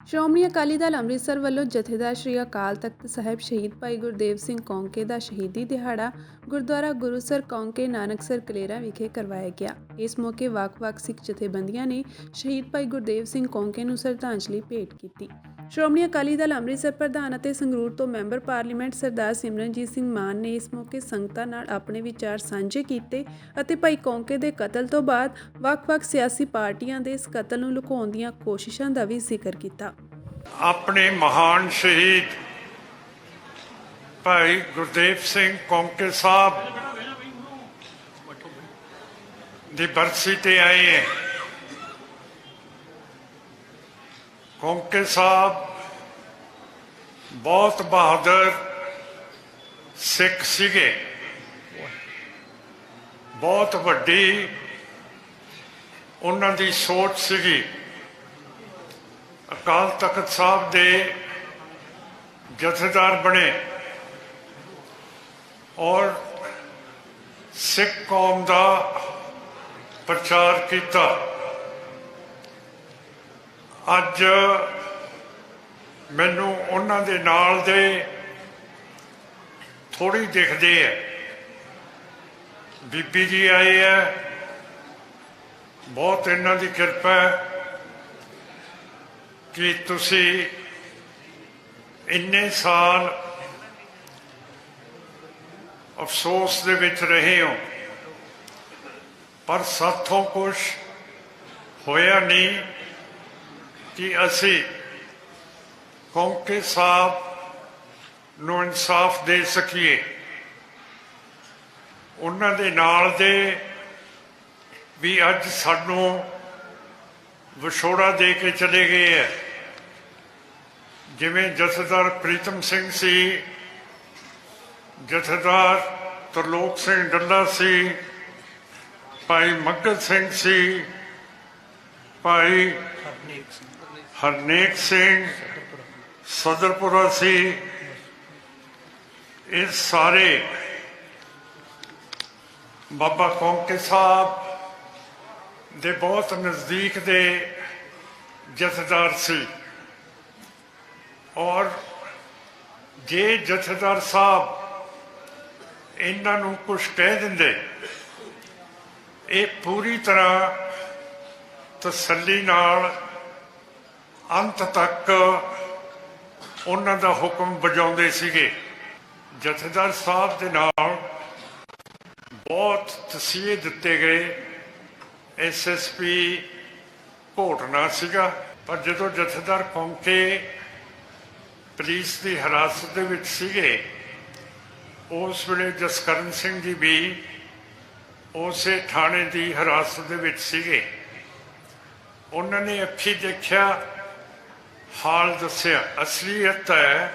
ਸ਼੍ਰੋਮਣੀ ਅਕਾਲੀ ਦਲ ਅੰਮ੍ਰਿਤਸਰ ਵੱਲੋਂ ਜਥੇਦਾਰ ਸ਼੍ਰੀ ਅਕਾਲ ਤਖਤ ਸਾਹਿਬ ਸ਼ਹੀਦ ਭਾਈ ਗੁਰਦੇਵ ਸਿੰਘ ਕੌਂਕੇ ਦਾ ਸ਼ਹੀਦੀ ਦਿਹਾੜਾ ਗੁਰਦੁਆਰਾ ਗੁਰੂਸਰ ਕੌਂਕੇ ਨਾਨਕਸਰ ਕਲੇਰਾਂ ਵਿਖੇ ਕਰਵਾਇਆ ਗਿਆ। ਇਸ ਮੌਕੇ ਵੱਖ-ਵੱਖ ਸਿੱਖ ਜਥੇਬੰਦੀਆਂ ਨੇ ਸ਼ਹੀਦ ਭਾਈ ਗੁਰਦੇਵ ਸਿੰਘ ਕੌਂਕੇ ਨੂੰ ਸ਼ਰਧਾਂਜਲੀ ਭੇਟ ਕੀਤੀ। ਸ਼੍ਰੋਮਣੀ ਅਕਾਲੀ ਦਲ ਅੰਮ੍ਰਿਤਸਰ ਪ੍ਰਧਾਨ ਅਤੇ ਸੰਗਰੂਰ ਤੋਂ ਮੈਂਬਰ ਪਾਰਲੀਮੈਂਟ ਸਰਦਾਰ ਸਿਮਰਨਜੀਤ ਸਿੰਘ ਮਾਨ ਨੇ ਇਸ ਮੌਕੇ ਸੰਗਤਾਂ ਨਾਲ ਆਪਣੇ ਵਿਚਾਰ ਸਾਂਝੇ ਕੀਤੇ ਅਤੇ ਭਾਈ ਕੌਂਕੇ ਦੇ ਕਤਲ ਤੋਂ ਬਾਅਦ ਵੱਖ-ਵੱਖ ਸਿਆਸੀ ਪਾਰਟੀਆਂ ਦੇ ਇਸ ਕਤਲ ਨੂੰ ਲੁਕਾਉਣ ਦੀਆਂ ਕੋਸ਼ਿਸ਼ਾਂ ਦਾ ਵੀ ਜ਼ਿਕਰ ਕੀਤਾ। ਆਪਣੇ ਮਹਾਨ ਸ਼ਹੀਦ ਭਾਈ ਗੁਰਦੇਵ ਸਿੰਘ ਕੌਂਕੇ ਸਾਹਿਬ ਦੀ ਬਰਸੀ ਤੇ ਆਏ ਹੈ। ਕੌਂਕੇ ਸਾਹਿਬ ਬਹੁਤ ਬਹਾਦਰ ਸਿੱਖ ਸੀਗੇ। ਬਹੁਤ ਵੱਡੀ ਉਹਨਾਂ ਦੀ ਸੋਚ ਸੀਗੀ। ਅਕਾਲ ਤਖਤ ਸਾਹਿਬ ਦੇ ਜਥੇਦਾਰ ਬਣੇ ਔਰ ਸਿੱਖ ਕੌਮ ਦਾ ਪ੍ਰਚਾਰ ਕੀਤਾ। ਅੱਜ ਮੈਨੂੰ ਉਹਨਾਂ ਦੇ ਨਾਲ ਦੇ ਥੋੜੀ ਦਿਖਦੇ ਹੈ। ਬੀਬੀ ਜੀ ਆਏ ਹੈ, ਬਹੁਤ ਇਹਨਾਂ ਦੀ ਕਿਰਪਾ ਹੈ ਕਿ ਤੁਸੀਂ ਇੰਨੇ ਸਾਲ ਅਫਸੋਸ ਦੇ ਵਿੱਚ ਰਹੇ ਹੋ, ਪਰ ਸਾਥੋਂ ਕੁਝ ਹੋਇਆ ਨਹੀਂ ਕਿ ਅਸੀਂ ਕੌਂਕੇ ਸਾਹਿਬ ਨੂੰ ਇਨਸਾਫ ਦੇ ਸਕੀਏ। ਉਹਨਾਂ ਦੇ ਨਾਲ ਦੇ ਵੀ ਅੱਜ ਸਾਨੂੰ ਵਿਛੋੜਾ ਦੇ ਕੇ ਚਲੇ ਗਏ ਹੈ। ਜਿਵੇਂ ਜਥੇਦਾਰ ਪ੍ਰੀਤਮ ਸਿੰਘ ਸੀ, ਜਥੇਦਾਰ ਤਰਲੋਕ ਸਿੰਘ ਡੱਲਾ ਸੀ, ਭਾਈ ਮੱਗਤ ਸਿੰਘ ਸੀ, ਭਾਈ ਹਰਨੇਕ ਸਿੰਘ ਸਦਰਪੁਰਾ ਸੀ। ਇਹ ਸਾਰੇ ਬਾਬਾ ਕੌਂਕੇ ਸਾਹਿਬ ਦੇ ਬਹੁਤ ਨਜ਼ਦੀਕ ਦੇ ਜਥੇਦਾਰ ਸੀ। ਔਰ ਜੇ ਜਥੇਦਾਰ ਸਾਹਿਬ ਇਹਨਾਂ ਨੂੰ ਕੁਝ ਕਹਿ ਦਿੰਦੇ, ਇਹ ਪੂਰੀ ਤਰ੍ਹਾਂ ਤਸੱਲੀ ਨਾਲ ਅੰਤ ਤੱਕ ਉਹਨਾਂ ਦਾ ਹੁਕਮ ਵਜਾਉਂਦੇ ਸੀਗੇ। ਜਥੇਦਾਰ ਸਾਹਿਬ ਦੇ ਨਾਲ ਬਹੁਤ ਤਸੀਹੇ ਦਿੱਤੇ ਗਏ। SSP ਘੋਟਣਾ ਸੀਗਾ, ਪਰ ਜਦੋਂ ਜਥੇਦਾਰ ਕੌਂਕੇ ਪੁਲਿਸ ਦੀ ਹਿਰਾਸਤ ਦੇ ਵਿੱਚ ਸੀਗੇ, ਉਸ ਵੇਲੇ ਜਸਕਰਨ ਸਿੰਘ ਜੀ ਵੀ ਉਸੇ ਥਾਣੇ ਦੀ ਹਿਰਾਸਤ ਦੇ ਵਿੱਚ ਸੀਗੇ। ਉਹਨਾਂ ਨੇ ਅੱਖੀਂ ਦੇਖਿਆ, ਹਾਲ ਦੱਸਿਆ। ਅਸਲੀਅਤ ਹੈ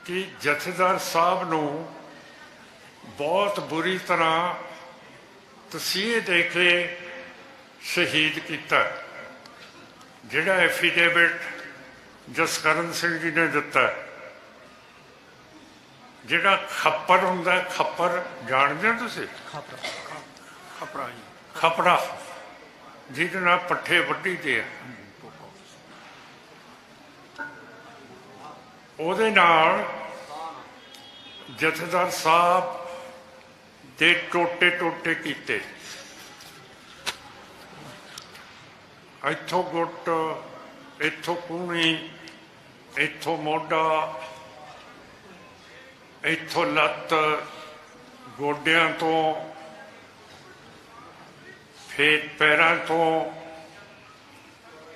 ਕਿ ਜਥੇਦਾਰ ਸਾਹਿਬ ਨੂੰ ਬਹੁਤ ਬੁਰੀ ਤਰ੍ਹਾਂ ਤਸੀਹੇ ਦੇ ਕੇ ਸ਼ਹੀਦ ਕੀਤਾ। ਜਿਹੜਾ ਐਫੀਡੇਵਿਟ ਜਸਕਰਨ ਸਿੰਘ ਜੀ ਨੇ ਦਿੱਤਾ, ਜਿਹੜਾ ਖੱਪਰ ਹੁੰਦਾ, ਖੱਪਰ ਜਾਣਦੇ ਹੋ ਤੁਸੀਂ? ਖਪੜਾ ਜਿਹਦੇ ਨਾਲ ਪੱਠੇ ਵੱਢੀ ਦੇ ਆ, ਉਹਦੇ ਨਾਲ ਜਥੇਦਾਰ ਸਾਹਿਬ ਦੇ ਟੋਟੇ ਕੀਤੇ। ਇੱਥੋਂ ਗੁੱਟ, ਇੱਥੋਂ ਕੂਹਣੀ, ਇੱਥੋਂ ਮੋਢਾ, ਇੱਥੋਂ ਲੱਤ, ਗੋਡਿਆਂ ਤੋਂ, ਫੇਰ ਪੈਰਾਂ ਤੋਂ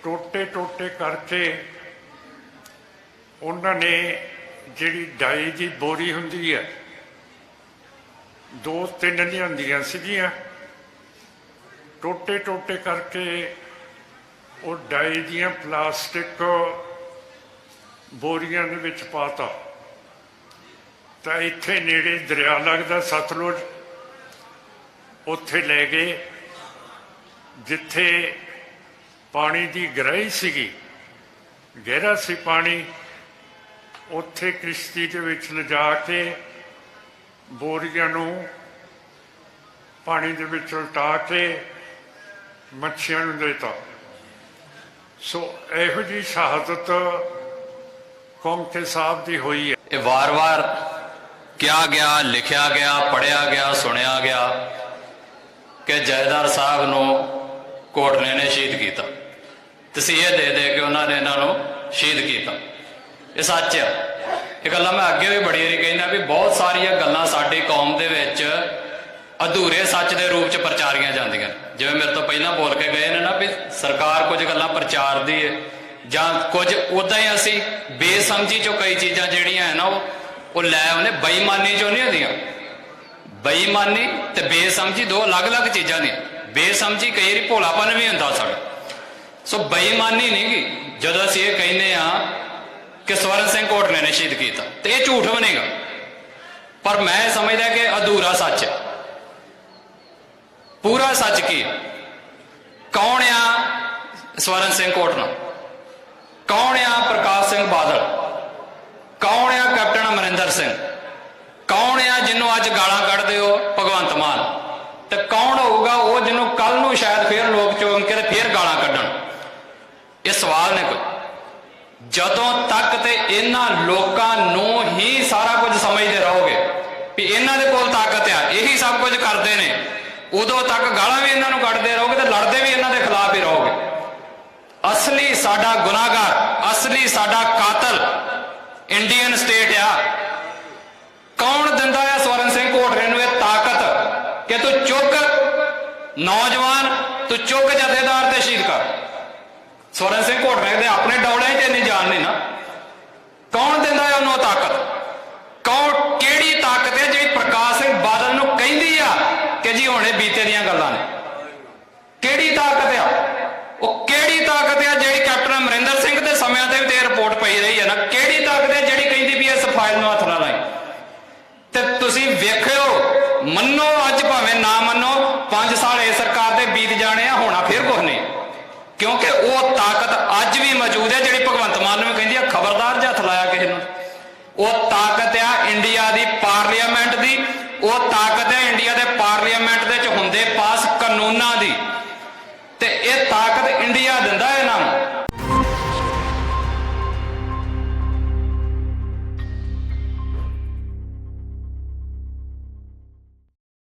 ਟੋਟੇ ਕਰਕੇ ਉਹਨਾਂ ਨੇ ਜਿਹੜੀ ਡਾਈ ਦੀ ਬੋਰੀ ਹੁੰਦੀ ਹੈ, 2-3 ਲਿਆਂਦੀਆਂ ਸੀਗੀਆਂ, ਟੋਟੇ ਕਰਕੇ ਉਹ ਡਾਈ ਦੀਆਂ ਪਲਾਸਟਿਕ ਬੋਰੀਆਂ ਦੇ ਵਿੱਚ ਪਾਤਾ। ਤਾਂ ਇੱਥੇ ਨੇੜੇ ਦਰਿਆ ਲੱਗਦਾ ਸਤਲੁਜ, ਉੱਥੇ ਲੈ ਗਏ ਜਿੱਥੇ ਪਾਣੀ ਦੀ ਗਹਿਰਾਈ ਸੀਗੀ, ਗਹਿਰਾ ਸੀ ਪਾਣੀ। ਉੱਥੇ ਕਿਸ਼ਤੀ ਦੇ ਵਿੱਚ ਲਿਜਾ ਕੇ ਬੋਰੀਆਂ ਨੂੰ ਪਾਣੀ ਦੇ ਵਿੱਚ ਉਲਟਾ ਕੇ ਮੱਛੀਆਂ ਨੂੰ ਦੇਤਾ। ਸੋ ਇਹੋ ਜਿਹੀ ਸ਼ਹਾਦਤ ਕੌਂਕੇ ਸਾਹਿਬ ਦੀ ਹੋਈ ਹੈ। ਇਹ ਵਾਰ-ਵਾਰ ਕਿਹਾ ਗਿਆ, ਲਿਖਿਆ ਗਿਆ, ਪੜ੍ਹਿਆ ਗਿਆ, ਸੁਣਿਆ ਗਿਆ ਕਿ ਜਥੇਦਾਰ ਸਾਹਿਬ ਨੂੰ ਕੋਟਲੇ ਨੇ ਸ਼ਹੀਦ ਕੀਤਾ, ਤਸੀਹੇ ਦੇ ਦੇ ਕੇ ਉਹਨਾਂ ਨੇ ਇਹਨਾਂ ਨੂੰ ਸ਼ਹੀਦ ਕੀਤਾ। ਇਹ ਸੱਚ ਆ। ਇਹ ਗੱਲਾਂ ਮੈਂ ਅੱਗੇ ਵੀ ਬੜੀ ਵਾਰੀ ਕਹਿੰਦਾ ਵੀ ਬਹੁਤ ਸਾਰੀਆਂ ਗੱਲਾਂ ਸਾਡੀ ਕੌਮ ਦੇ ਵਿੱਚ ਅਧੂਰੇ ਸੱਚ ਦੇ ਰੂਪ 'ਚ ਪ੍ਰਚਾਰੀਆਂ ਜਾਂਦੀਆਂ। ਜਿਵੇਂ ਮੇਰੇ ਤੋਂ ਪਹਿਲਾਂ ਬੋਲ ਕੇ ਗਏ ਨੇ ਨਾ ਵੀ ਸਰਕਾਰ ਕੁਝ ਗੱਲਾਂ ਪ੍ਰਚਾਰਦੀ ਹੈ ਜਾਂ ਕੁਝ ਉੱਦਾਂ ਹੀ ਅਸੀਂ ਬੇਸਮਝੀ 'ਚੋਂ ਕਈ ਚੀਜ਼ਾਂ ਜਿਹੜੀਆਂ ਹੈ ਨਾ ਉਹ ਲੈ ਆਉਂਦੇ, ਬੇਈਮਾਨੀ 'ਚੋਂ ਨਹੀਂ ਹੁੰਦੀਆਂ। ਬੇਈਮਾਨੀ ਤੇ ਬੇਸਮਝੀ ਦੋ ਅਲੱਗ-ਅਲੱਗ ਚੀਜ਼ਾਂ ਨੇ। ਬੇਸਮਝੀ ਕਈ ਵਾਰੀ ਭੋਲਾਪਨ ਵੀ ਹੁੰਦਾ ਸਾਡਾ। ਸੋ ਬੇਈਮਾਨੀ ਨਹੀਂ ਗੀ ਜਦੋਂ ਅਸੀਂ ਇਹ ਕਹਿੰਦੇ ਆ ਕਿ ਸਵਰਨ ਸਿੰਘ ਕੋਟਲੇ ਨੇ ਸ਼ਹੀਦ ਕੀਤਾ, ਤੇ ਇਹ ਝੂਠ ਬਣੇਗਾ। ਪਰ ਮੈਂ ਸਮਝਦਾ ਕਿ ਅਧੂਰਾ ਸੱਚ ਹੈ। ਪੂਰਾ ਸੱਚ ਕੀ ਹੈ? ਕੌਣ ਆ ਸਵਰਨ ਸਿੰਘ ਕੋਟਲਾ? ਕੌਣ ਆ ਪ੍ਰਕਾਸ਼ ਸਿੰਘ ਬਾਦਲ? ਕੌਣ ਆ ਕੈਪਟਨ ਅਮਰਿੰਦਰ ਸਿੰਘ? ਕੌਣ ਆ ਜਿਹਨੂੰ ਅੱਜ ਗਾਲਾਂ ਕੱਢਦੇ ਹੋ ਭਗਵੰਤ ਮਾਨ? ਤੇ ਕੌਣ ਹੋਊਗਾ ਉਹ ਜਿਹਨੂੰ ਕੱਲ ਨੂੰ ਸ਼ਾਇਦ ਫੇਰ ਲੋਕ ਚੁਣ ਕੇ ਤੇ ਫੇਰ ਗਾਲਾਂ ਕੱਢਣ? ਇਹ ਸਵਾਲ ਨੇ ਕੋਈ। ਜਦੋਂ ਤੱਕ ਤੇ ਇਹਨਾਂ ਲੋਕਾਂ ਨੂੰ ਹੀ ਸਾਰਾ ਕੁਝ ਸਮਝਦੇ ਰਹੋਗੇ ਵੀ ਇਹਨਾਂ ਦੇ ਕੋਲ ਤਾਕਤ ਆ, ਇਹੀ ਸਭ ਕੁਝ ਕਰਦੇ ਨੇ, ਉਦੋਂ ਤੱਕ ਗਾਲਾਂ ਵੀ ਇਹਨਾਂ ਨੂੰ ਕੱਢਦੇ ਰਹੋਗੇ ਤੇ ਲੜਦੇ ਵੀ ਇਹਨਾਂ ਦੇ ਖਿਲਾਫ ਹੀ ਰਹੋਗੇ। ਅਸਲੀ ਸਾਡਾ ਗੁਨਾਹਗਾਰ, ਅਸਲੀ ਸਾਡਾ ਕਾਤਲ ਇੰਡੀਅਨ ਸਟੇਟ ਆ। ਕੌਣ ਦਿੰਦਾ ਆ ਸਵਰਨ ਸਿੰਘ ਕੋਟਲੇ ਨੂੰ ਇਹ ਤਾਕਤ ਕਿ ਤੂੰ ਚੁੱਕ ਨੌਜਵਾਨ, ਤੂੰ ਚੁੱਕ ਜਥੇਦਾਰ ਤੇ ਸ਼ਹੀਦ ਕਰ? ਸਵਰਨ ਸਿੰਘ ਕੋਟਲੇ ਦੇ ਆਪਣੇ ਡੌਲਿਆਂ 'ਚ ਇੰਨੀ ਜਾਨ ਨਹੀਂ ਨਾ। ਕੌਣ ਦਿੰਦਾ ਹੈ ਉਹਨੂੰ ਤਾਕਤ? ਕੌਣ, ਕਿਹੜੀ ਤਾਕਤ ਹੈ ਜਿਹੜੀ ਪ੍ਰਕਾਸ਼ ਸਿੰਘ ਬਾਦਲ ਨੂੰ ਕਹਿੰਦੀ ਆ ਕਿ ਜੀ ਹੁਣੇ ਬੀਤੇ ਦੀਆਂ ਗੱਲਾਂ ਨੇ? ਕਿਹੜੀ ਤਾਕਤ ਆ ਉਹ? ਕਿਹੜੀ ਤਾਕਤ ਆ ਜਿਹੜੀ ਕੈਪਟਨ ਅਮਰਿੰਦਰ ਸਿੰਘ ਦੇ ਸਮਿਆਂ ਤੇ ਵੀ ਤੇ ਰਿਪੋਰਟ ਪਈ ਰਹੀ ਹੈ ਨਾ? ਕਿਹੜੀ ਤਾਕਤ ਹੈ ਜਿਹੜੀ ਕਹਿੰਦੀ ਵੀ ਇਸ ਫਾਈਲ ਨੂੰ ਹੱਥ ਨਾ ਲਾਈ? ਤੇ ਤੁਸੀਂ ਵੇਖਿਓ, ਮੰਨੋ ਅੱਜ ਭਾਵੇਂ ਨਾ ਮੰਨੋ, 5 ਸਾਲ ਇਹ ਸਰਕਾਰ ਦੇ ਬੀਤ ਜਾਣੇ ਆ, ਹੋਣਾ ਫਿਰ ਕੁਝ ਨਹੀਂ। ਕਿਉਂਕਿ ਉਹ ਤਾਕਤ ਅੱਜ ਵੀ ਮੌਜੂਦ ਹੈ ਜਿਹੜੀ ਭਗਵੰਤ ਮਾਨ ਨੂੰ ਕਹਿੰਦੀ ਆ ਖਬਰਦਾਰ ਜੇ ਹੱਥ ਲਾਇਆ ਕਿਸੇ ਨੂੰ। ਉਹ ਤਾਕਤ ਆ ਇੰਡੀਆ ਦੀ ਪਾਰਲੀਮੈਂਟ ਦੀ, ਉਹ ਤਾਕਤ ਹੈ ਇੰਡੀਆ ਦੇ ਪਾਰਲੀਮੈਂਟ ਦੇ ਵਿੱਚ ਹੁੰਦੇ ਪਾਸ ਕਾਨੂੰਨਾਂ ਦੀ।